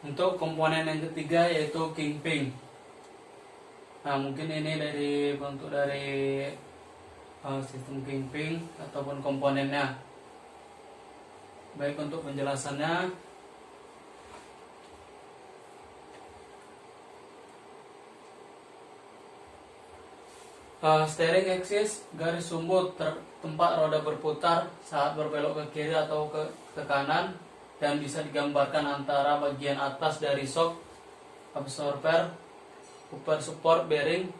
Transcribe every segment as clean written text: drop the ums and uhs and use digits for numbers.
Untuk komponen yang ketiga yaitu kingpin. Nah, mungkin ini bentuk dari sistem kingpin ataupun komponennya. Baik, untuk penjelasannya, steering axis, garis sumbu tempat roda berputar saat berbelok ke kiri atau ke kanan, dan bisa digambarkan antara bagian atas dari shock absorber, upper support bearing,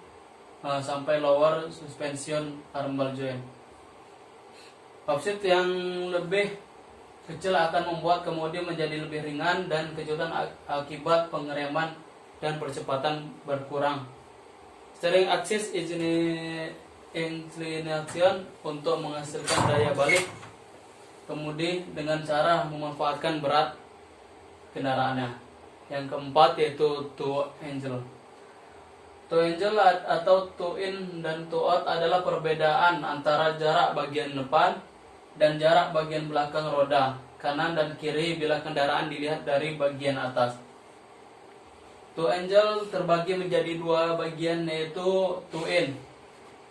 sampai lower suspension arm ball joint. Offset yang lebih kecil akan membuat kemudi menjadi lebih ringan dan kejutan akibat pengereman dan percepatan berkurang. Steering axis inclination untuk menghasilkan daya balik kemudi dengan cara memanfaatkan berat kendaraannya. Yang keempat yaitu toe angle. Toe angle atau toe in dan toe out adalah perbedaan antara jarak bagian depan dan jarak bagian belakang roda kanan dan kiri bila kendaraan dilihat dari bagian atas. Toe angle terbagi menjadi dua bagian, yaitu toe in.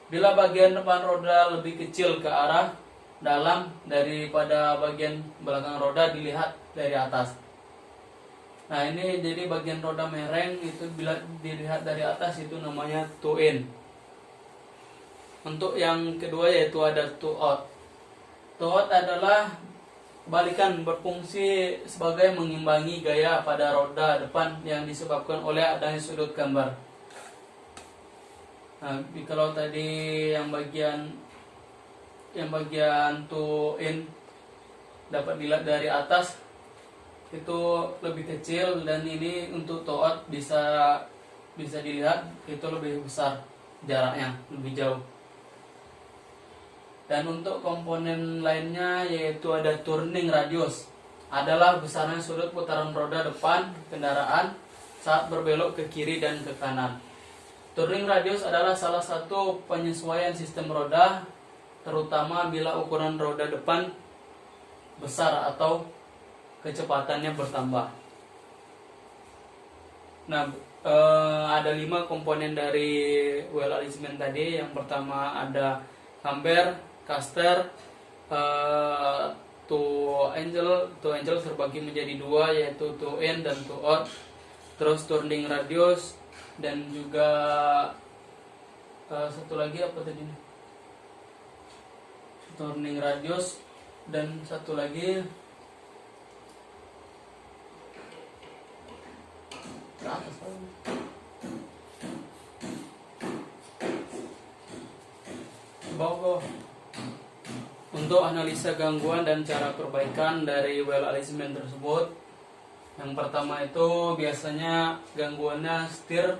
Bila bagian depan roda lebih kecil ke arah dalam daripada bagian belakang roda dilihat dari atas. Nah, ini jadi bagian roda mereng itu bila dilihat dari atas itu namanya toe in. Untuk yang kedua yaitu ada toe out. Toe out adalah kebalikan, berfungsi sebagai mengimbangi gaya pada roda depan yang disebabkan oleh adanya sudut gambar. Nah, kalau tadi yang bagian toe in dapat dilihat dari atas itu lebih kecil, dan ini untuk toe out bisa dilihat itu lebih besar jaraknya, lebih jauh. Dan untuk komponen lainnya yaitu ada turning radius, adalah besaran sudut putaran roda depan kendaraan saat berbelok ke kiri dan ke kanan. Turning radius adalah salah satu penyesuaian sistem roda, terutama bila ukuran roda depan besar atau kecepatannya bertambah. Nah, ada 5 komponen dari wheel alignment tadi. Yang pertama ada camber, caster, toe angle terbagi menjadi 2, yaitu toe in dan toe out. Terus turning radius, dan juga satu lagi apa tadi? Turning radius, dan satu lagi ke atas bawah. Untuk analisa gangguan dan cara perbaikan dari wheel alignment tersebut, yang pertama itu biasanya gangguannya setir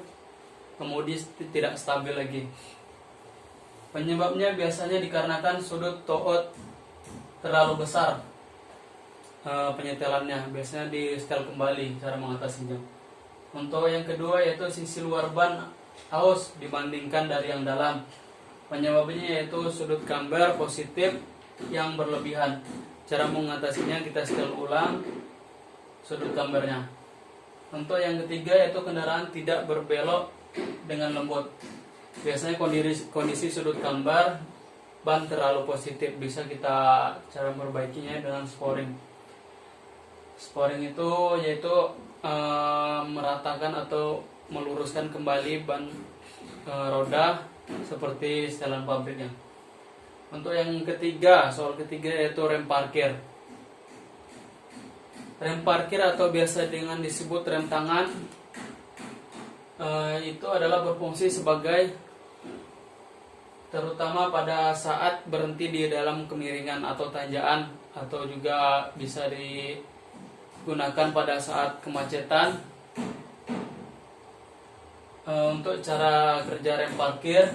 kemudi tidak stabil lagi. Penyebabnya biasanya dikarenakan sudut toe out terlalu besar. Penyetelannya biasanya di setel kembali cara mengatasinya. Untuk yang kedua yaitu sisi luar ban aus dibandingkan dari yang dalam. Penyebabnya yaitu sudut gambar positif yang berlebihan. Cara mengatasinya kita setel ulang sudut gambarnya. Untuk yang ketiga yaitu kendaraan tidak berbelok dengan lembut. Biasanya kondisi sudut gambar ban terlalu positif. Bisa kita cara memperbaikinya dengan sporing. Sporing itu yaitu meratakan atau meluruskan kembali ban roda seperti setelan pabriknya. Untuk yang ketiga, soal ketiga yaitu rem parkir. Rem parkir atau biasa dengan disebut rem tangan itu adalah berfungsi sebagai, terutama pada saat berhenti di dalam kemiringan atau tanjakan, atau juga bisa digunakan pada saat kemacetan. Untuk cara kerja rem parkir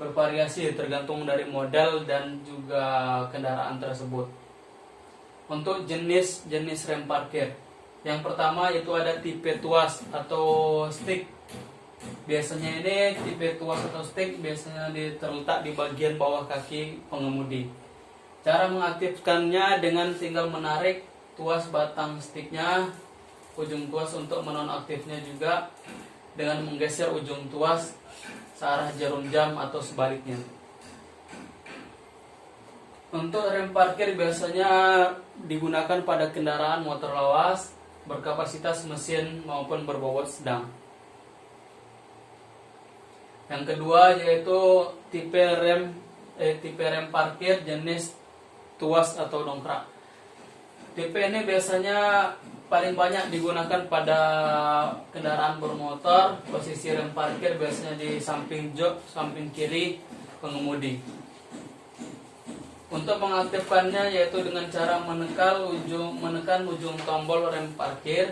bervariasi tergantung dari model dan juga kendaraan tersebut. Untuk jenis rem parkir, yang pertama itu ada tipe tuas atau stick. Biasanya ini tipe tuas atau stick biasanya terletak di bagian bawah kaki pengemudi. Cara mengaktifkannya dengan tinggal menarik tuas batang sticknya, ujung tuas untuk menonaktifnya juga dengan menggeser ujung tuas searah jarum jam atau sebaliknya. Untuk rem parkir biasanya digunakan pada kendaraan motor lawas berkapasitas mesin maupun berbobot sedang. Yang kedua yaitu tipe rem parkir jenis tuas atau dongkrak. Tipe ini biasanya paling banyak digunakan pada kendaraan bermotor. Posisi rem parkir biasanya di samping jok, samping kiri pengemudi. Untuk mengaktifkannya yaitu dengan cara menekan ujung tombol rem parkir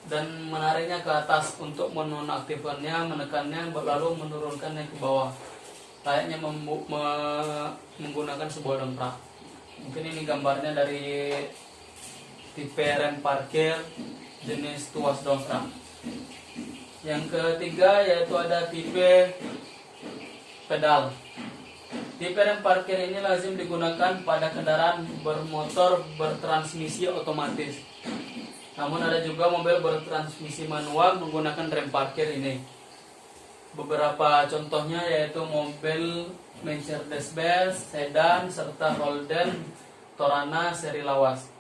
dan menariknya ke atas. Untuk menonaktifkannya, menekannya lalu menurunkannya ke bawah, layaknya menggunakan sebuah dongkrak. Mungkin ini gambarnya dari tipe rem parkir jenis tuas dongkrak. Yang ketiga yaitu ada tipe pedal. Tipe rem parkir ini lazim digunakan pada kendaraan bermotor bertransmisi otomatis. Namun ada juga mobil bertransmisi manual menggunakan rem parkir ini. Beberapa contohnya yaitu mobil Mercedes-Benz, sedan, serta Holden, Torana seri lawas.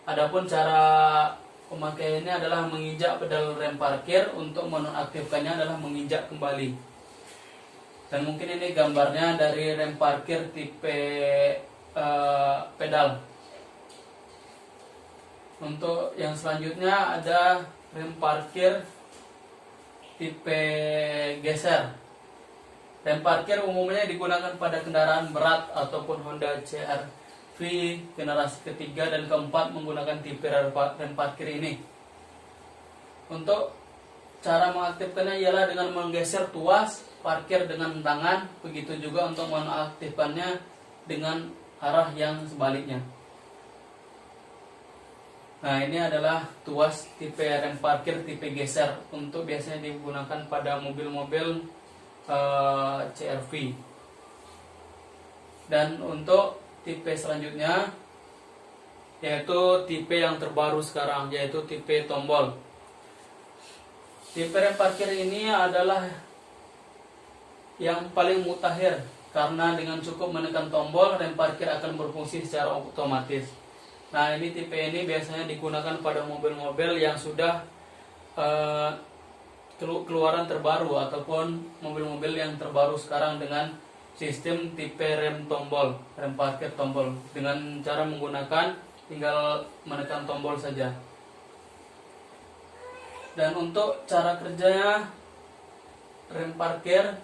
Adapun cara pemakaiannya adalah menginjak pedal rem parkir, untuk menonaktifkannya adalah menginjak kembali. Dan mungkin ini gambarnya dari rem parkir tipe pedal. Untuk yang selanjutnya ada rem parkir tipe geser. Rem parkir umumnya digunakan pada kendaraan berat ataupun Honda CR-V generasi ketiga dan keempat menggunakan tipe rem parkir ini. Untuk cara mengaktifkannya ialah dengan menggeser tuas parkir dengan tangan, begitu juga untuk mengaktifkannya dengan arah yang sebaliknya. Nah, ini adalah tuas tipe rem parkir tipe geser, untuk biasanya digunakan pada mobil-mobil CR-V. Dan untuk tipe selanjutnya yaitu tipe yang terbaru sekarang, yaitu tipe tombol. Tipe rem parkir ini adalah yang paling mutakhir, karena dengan cukup menekan tombol rem parkir akan berfungsi secara otomatis. Nah, ini tipe ini biasanya digunakan pada mobil-mobil yang sudah keluaran terbaru ataupun mobil-mobil yang terbaru sekarang dengan sistem tipe rem tombol, rem parkir tombol, dengan cara menggunakan tinggal menekan tombol saja. Dan untuk cara kerjanya rem parkir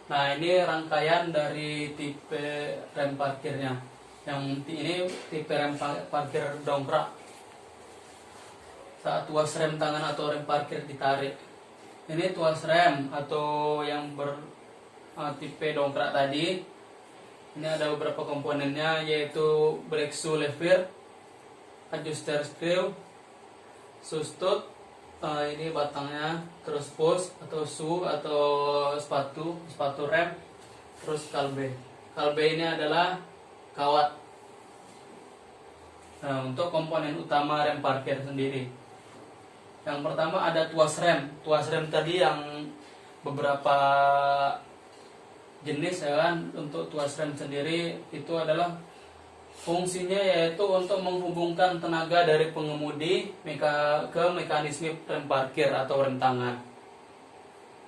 Nah, ini rangkaian dari tipe rem parkirnya. Yang ini tipe rem parkir dongkrak. Saat tuas rem tangan atau rem parkir ditarik. Ini tuas rem atau yang tipe dongkrak tadi. Ini ada beberapa komponennya, yaitu brake shoe lever, adjuster screw, shoe stud, ini batangnya, terus push atau shoe atau sepatu rem, terus kalbe. Kalbe ini adalah kawat. Nah, untuk komponen utama rem parkir sendiri, yang pertama ada tuas rem. Tuas rem tadi yang beberapa jenis ya kan. Untuk tuas rem sendiri itu adalah fungsinya yaitu untuk menghubungkan tenaga dari pengemudi ke mekanisme rem parkir atau rem tangan.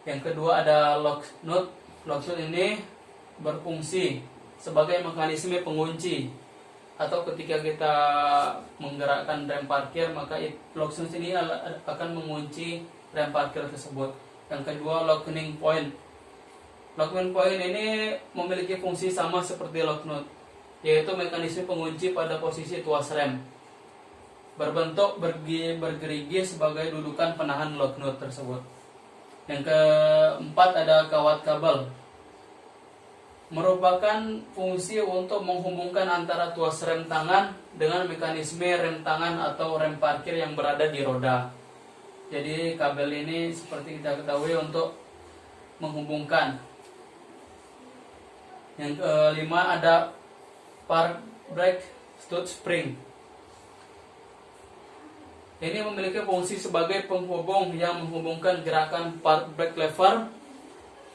Yang kedua ada lock nut. Lock nut ini berfungsi sebagai mekanisme pengunci, atau ketika kita menggerakkan rem parkir maka lock nut ini akan mengunci rem parkir tersebut. Yang kedua locking point. Locking point ini memiliki fungsi sama seperti lock nut, yaitu mekanisme pengunci pada posisi tuas rem, berbentuk bergerigi sebagai dudukan penahan lock nut tersebut. Yang keempat ada kawat kabel, merupakan fungsi untuk menghubungkan antara tuas rem tangan dengan mekanisme rem tangan atau rem parkir yang berada di roda. Jadi kabel ini seperti kita ketahui untuk menghubungkan. Yang kelima ada park brake stud spring. Ini memiliki fungsi sebagai penghubung yang menghubungkan gerakan park brake lever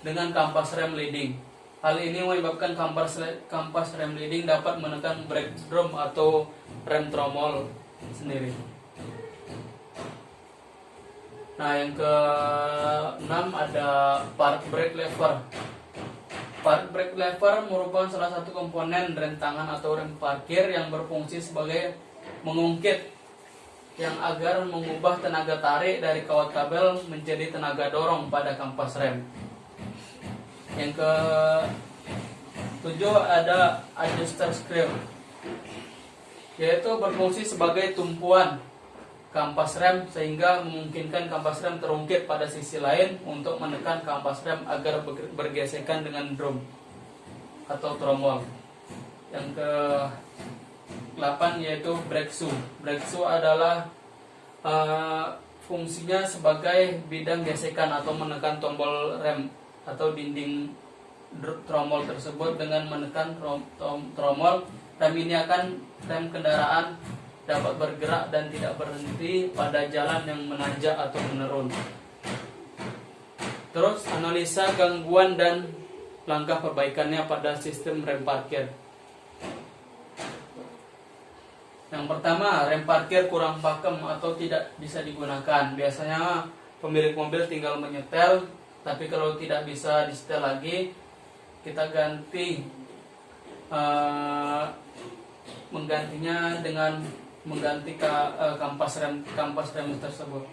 dengan kampas rem leading. Hal ini menyebabkan kampas rem leading dapat menekan brake drum atau rem tromol sendiri. Nah, yang ke-6 ada park brake lever. Park brake lever merupakan salah satu komponen rem tangan atau rem parkir yang berfungsi sebagai mengungkit yang agar mengubah tenaga tarik dari kawat kabel menjadi tenaga dorong pada kampas rem. Yang ke-7 ada adjuster screw, yaitu berfungsi sebagai tumpuan kampas rem sehingga memungkinkan kampas rem terungkit pada sisi lain untuk menekan kampas rem agar bergesekan dengan drum atau tromol. Yang ke-8 yaitu brake shoe. Brake shoe adalah fungsinya sebagai bidang gesekan atau menekan tombol rem atau dinding tromol tersebut. Dengan menekan tromol, rem ini akan rem kendaraan dapat bergerak dan tidak berhenti pada jalan yang menanjak atau menurun. Terus analisa gangguan dan langkah perbaikannya pada sistem rem parkir. Yang pertama, rem parkir kurang pakem atau tidak bisa digunakan. Biasanya pemilik mobil tinggal menyetel, tapi kalau tidak bisa disetel lagi, kita ganti menggantinya dengan mengganti kampas rem tersebut.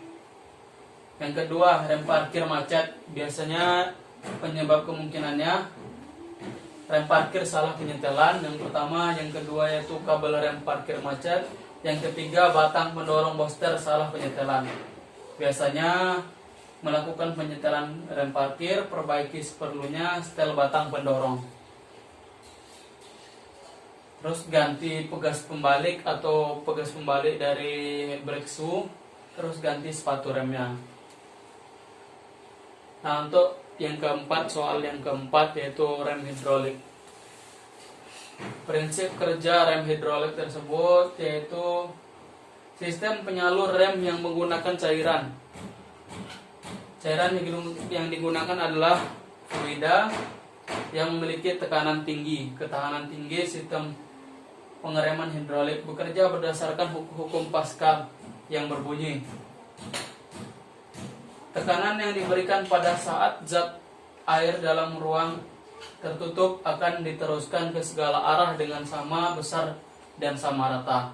Yang kedua, rem parkir macet. Biasanya penyebab kemungkinannya rem parkir salah penyetelan. Yang pertama, yang kedua yaitu kabel rem parkir macet. Yang ketiga, batang pendorong booster salah penyetelan. Biasanya melakukan penyetelan rem parkir, perbaiki seperlunya, setel batang pendorong. Terus ganti pegas pembalik atau pegas pembalik dari brake shoe. Terus ganti sepatu remnya. Nah, untuk yang keempat, soal yang keempat yaitu rem hidrolik. Prinsip kerja rem hidrolik tersebut yaitu sistem penyalur rem yang menggunakan cairan. Cairan yang digunakan adalah fluida yang memiliki tekanan tinggi, ketahanan tinggi. Sistem pengereman hidrolik bekerja berdasarkan hukum Pascal yang berbunyi, tekanan yang diberikan pada saat zat air dalam ruang tertutup akan diteruskan ke segala arah dengan sama besar dan sama rata.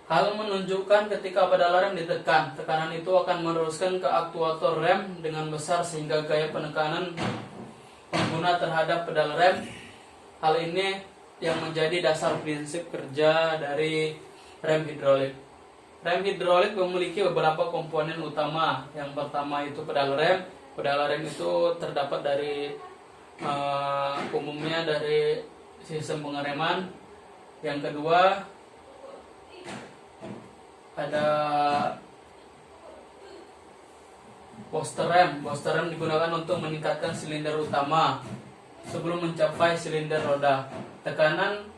Hal menunjukkan ketika pedal rem ditekan, tekanan itu akan meneruskan ke aktuator rem dengan besar sehingga gaya penekanan pengguna terhadap pedal rem. Hal ini yang menjadi dasar prinsip kerja dari rem hidrolik. Rem hidrolik memiliki beberapa komponen utama. Yang pertama itu pedal rem. Pedal rem itu terdapat dari umumnya dari sistem pengereman. Yang kedua ada booster rem. Booster rem digunakan untuk meningkatkan silinder utama sebelum mencapai silinder roda. Tekanan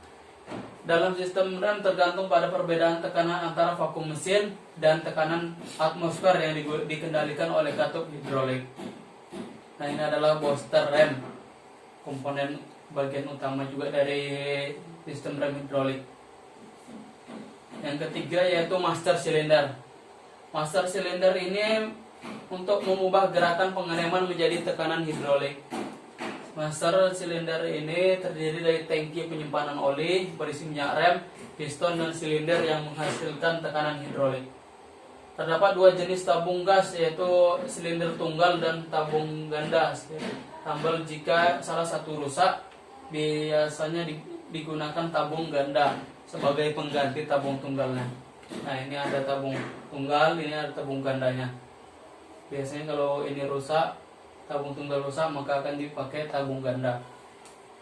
dalam sistem rem tergantung pada perbedaan tekanan antara vakum mesin dan tekanan atmosfer yang dikendalikan oleh katup hidrolik. Nah, ini adalah booster rem, komponen bagian utama juga dari sistem rem hidrolik. Yang ketiga yaitu master silinder. Master silinder ini untuk mengubah gerakan pengereman menjadi tekanan hidrolik. Master silinder ini terdiri dari tangki penyimpanan oli berisi minyak rem, piston, dan silinder yang menghasilkan tekanan hidrolik. Terdapat dua jenis tabung gas, yaitu silinder tunggal dan tabung ganda. Tambal jika salah satu rusak, biasanya digunakan tabung ganda sebagai pengganti tabung tunggalnya. Nah, ini ada tabung tunggal, ini ada tabung gandanya. Biasanya kalau ini rusak, tabung tunggal rusak, maka akan dipakai tabung ganda.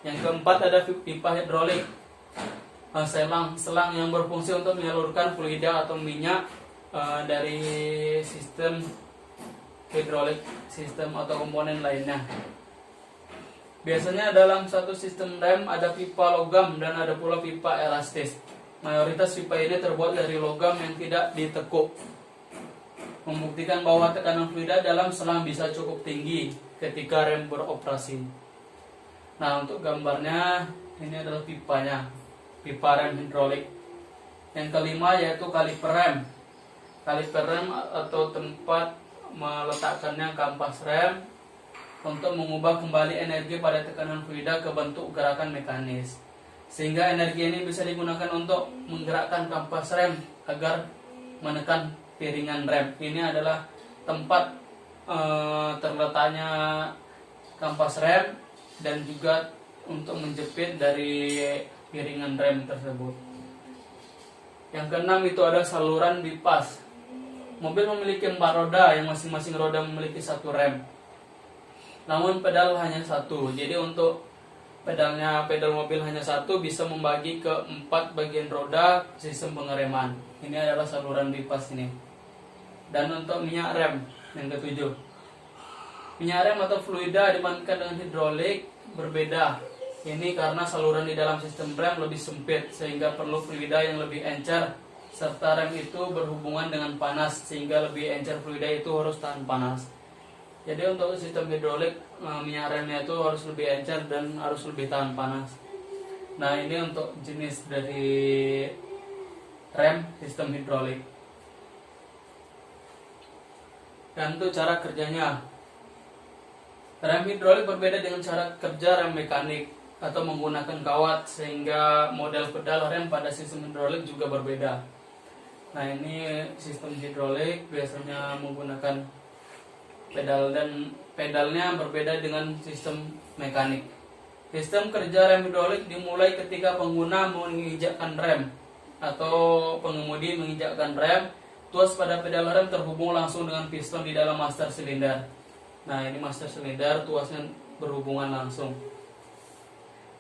Yang keempat ada pipa hidrolik. Selang yang berfungsi untuk menyalurkan fluida atau minyak dari sistem hidrolik, sistem atau komponen lainnya. Biasanya dalam satu sistem rem ada pipa logam dan ada pula pipa elastis. Mayoritas pipa ini terbuat dari logam yang tidak ditekuk, membuktikan bahwa tekanan fluida dalam selang bisa cukup tinggi ketika rem beroperasi. Nah, untuk gambarnya ini adalah pipanya, pipa rem hidrolik. Yang kelima yaitu kaliper rem. Kaliper rem atau tempat meletakkannya kampas rem untuk mengubah kembali energi pada tekanan fluida ke bentuk gerakan mekanis, sehingga energi ini bisa digunakan untuk menggerakkan kampas rem agar menekan piringan rem. Ini adalah tempat terletaknya kampas rem dan juga untuk menjepit dari piringan rem tersebut. Yang keenam itu ada saluran bipas. Mobil memiliki 4 roda yang masing-masing roda memiliki 1 rem. Namun pedal hanya 1. Jadi untuk pedal mobil hanya 1 bisa membagi ke 4 bagian roda sistem pengereman. Ini adalah saluran bipas ini. Dan untuk minyak rem yang ketujuh. Minyak rem atau fluida dibandingkan dengan hidrolik berbeda. Ini karena saluran di dalam sistem rem lebih sempit sehingga perlu fluida yang lebih encer, serta rem itu berhubungan dengan panas sehingga lebih encer fluida itu harus tahan panas. Jadi untuk sistem hidrolik minyak remnya itu harus lebih encer dan harus lebih tahan panas. Nah, ini untuk jenis dari rem sistem hidrolik. Dan untuk cara kerjanya, rem hidrolik berbeda dengan cara kerja rem mekanik atau menggunakan kawat, sehingga model pedal rem pada sistem hidrolik juga berbeda. Nah, ini sistem hidrolik biasanya menggunakan pedal dan pedalnya berbeda dengan sistem mekanik. Sistem kerja rem hidrolik dimulai ketika pengguna menginjakkan rem atau pengemudi menginjakkan rem. Tuas pada pedal rem terhubung langsung dengan piston di dalam master silinder. Nah, ini master silinder, tuasnya berhubungan langsung.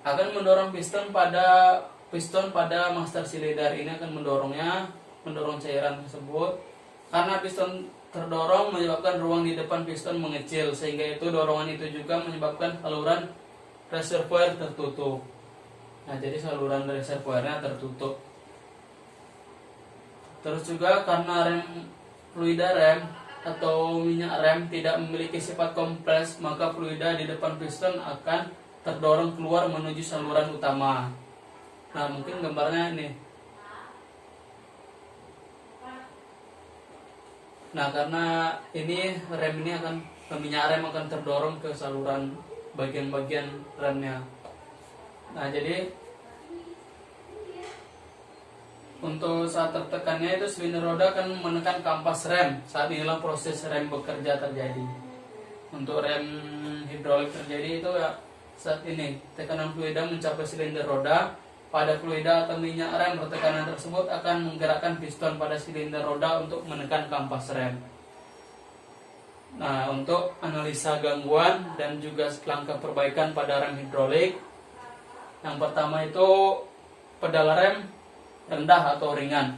Akan mendorong piston pada master silinder. Ini akan mendorong cairan tersebut. Karena piston terdorong menyebabkan ruang di depan piston mengecil, sehingga itu dorongan itu juga menyebabkan saluran reservoir tertutup. Nah, jadi saluran reservoirnya tertutup. Terus juga karena fluida rem atau minyak rem tidak memiliki sifat kompres, maka fluida di depan piston akan terdorong keluar menuju saluran utama. Nah, mungkin gambarnya ini. Nah, karena ini minyak rem akan terdorong ke saluran bagian-bagian remnya. Nah, jadi untuk saat tertekannya itu silinder roda akan menekan kampas rem. Saat inilah proses rem bekerja terjadi. Untuk rem hidrolik terjadi itu ya saat ini tekanan fluida mencapai silinder roda. Pada fluida atau minyak rem, tekanan tersebut akan menggerakkan piston pada silinder roda untuk menekan kampas rem. Nah, untuk analisa gangguan dan juga langkah perbaikan pada rem hidrolik, yang pertama itu pedal rem rendah atau ringan.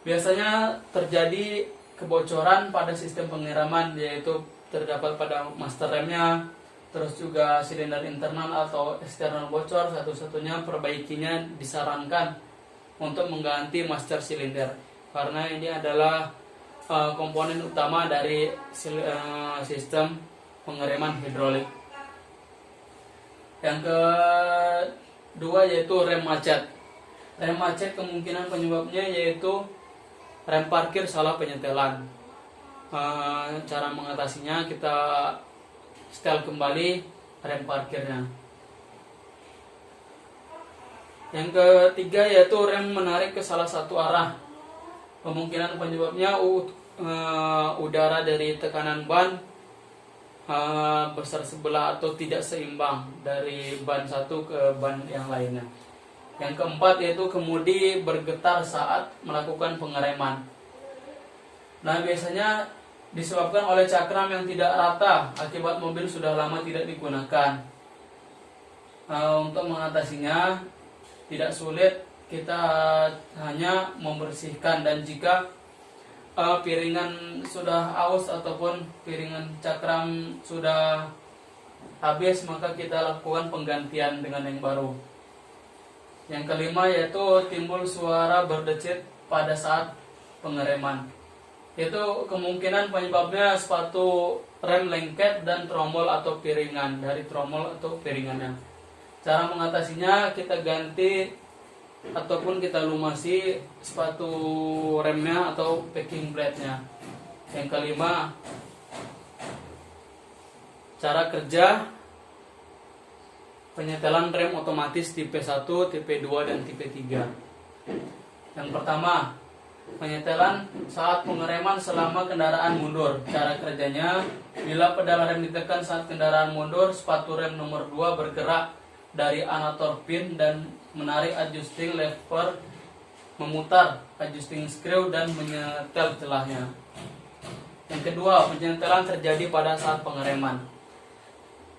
Biasanya terjadi kebocoran pada sistem pengereman, yaitu terdapat pada master remnya. Terus juga silinder internal atau eksternal bocor. Satu-satunya perbaikinya disarankan untuk mengganti master silinder, karena ini adalah komponen utama dari sistem pengereman hidrolik. Yang kedua yaitu rem macet. Rem macet kemungkinan penyebabnya yaitu rem parkir salah penyetelan. Cara mengatasinya kita setel kembali rem parkirnya. Yang ketiga yaitu rem menarik ke salah satu arah. Kemungkinan penyebabnya udara dari tekanan ban besar sebelah atau tidak seimbang dari ban satu ke ban yang lainnya. Yang keempat yaitu kemudi bergetar saat melakukan pengereman. Nah, biasanya disebabkan oleh cakram yang tidak rata akibat mobil sudah lama tidak digunakan. Untuk mengatasinya tidak sulit, kita hanya membersihkan, dan jika piringan sudah aus ataupun piringan cakram sudah habis, maka kita lakukan penggantian dengan yang baru. Yang kelima yaitu timbul suara berdecit pada saat pengereman. Itu kemungkinan penyebabnya sepatu rem lengket dan tromol atau piringan, dari tromol atau piringannya. Cara mengatasinya, kita ganti ataupun kita lumasi sepatu remnya atau packing plate-nya. Yang kelima, cara kerja penyetelan rem otomatis tipe 1, tipe 2, dan tipe 3. Yang pertama, penyetelan saat pengereman selama kendaraan mundur. Cara kerjanya, bila pedal rem ditekan saat kendaraan mundur, sepatu rem nomor 2 bergerak dari anator pin dan menarik adjusting lever, memutar adjusting screw dan menyetel celahnya. Yang kedua, penyetelan terjadi pada saat pengereman.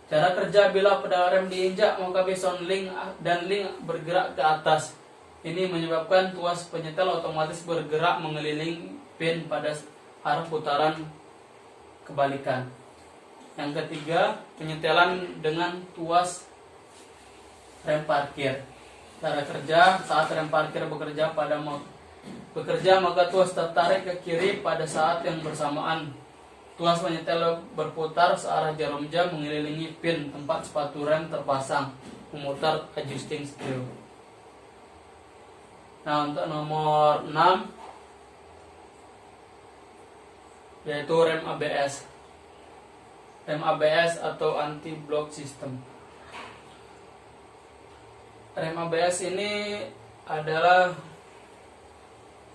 Cara kerja, bila pedal rem diinjak, maka piston link dan link bergerak ke atas. Ini menyebabkan tuas penyetel otomatis bergerak mengelilingi pin pada arah putaran kebalikan. Yang ketiga, penyetelan dengan tuas rem parkir. Cara kerja, saat rem parkir bekerja maka tuas tertarik ke kiri pada saat yang bersamaan. Tuas penyetel berputar searah jarum jam mengelilingi pin tempat sepatu rem terpasang, memutar adjusting screw. Nah, untuk nomor 6 yaitu rem ABS. Rem ABS atau anti-block system. Rem ABS ini adalah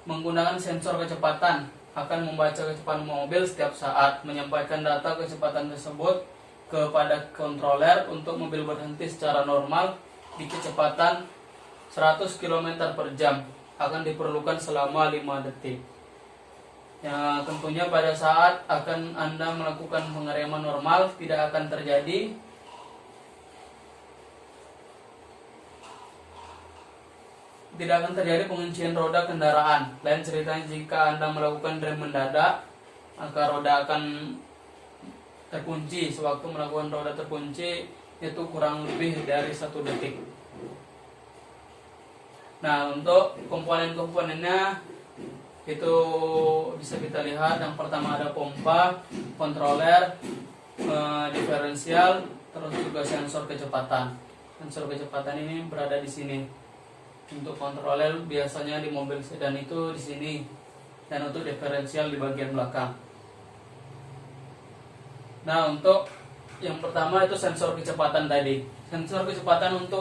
menggunakan sensor kecepatan, akan membaca kecepatan mobil setiap saat, menyampaikan data kecepatan tersebut kepada kontroler untuk mobil berhenti secara normal di kecepatan 100 km per jam. Akan diperlukan selama 5 detik. Ya, tentunya pada saat akan Anda melakukan pengereman normal tidak akan terjadi penguncian roda kendaraan. Lain ceritanya jika Anda melakukan rem mendadak, maka roda akan terkunci. Sewaktu melakukan roda terkunci itu kurang lebih dari 1 detik. Nah, untuk komponen-komponennya itu bisa kita lihat. Yang pertama ada pompa, kontroler, diferensial, terus juga sensor kecepatan. Sensor kecepatan ini berada di sini. Untuk kontroler biasanya di mobil sedan itu di sini, dan untuk diferensial di bagian belakang. Nah, untuk yang pertama itu sensor kecepatan tadi. Sensor kecepatan untuk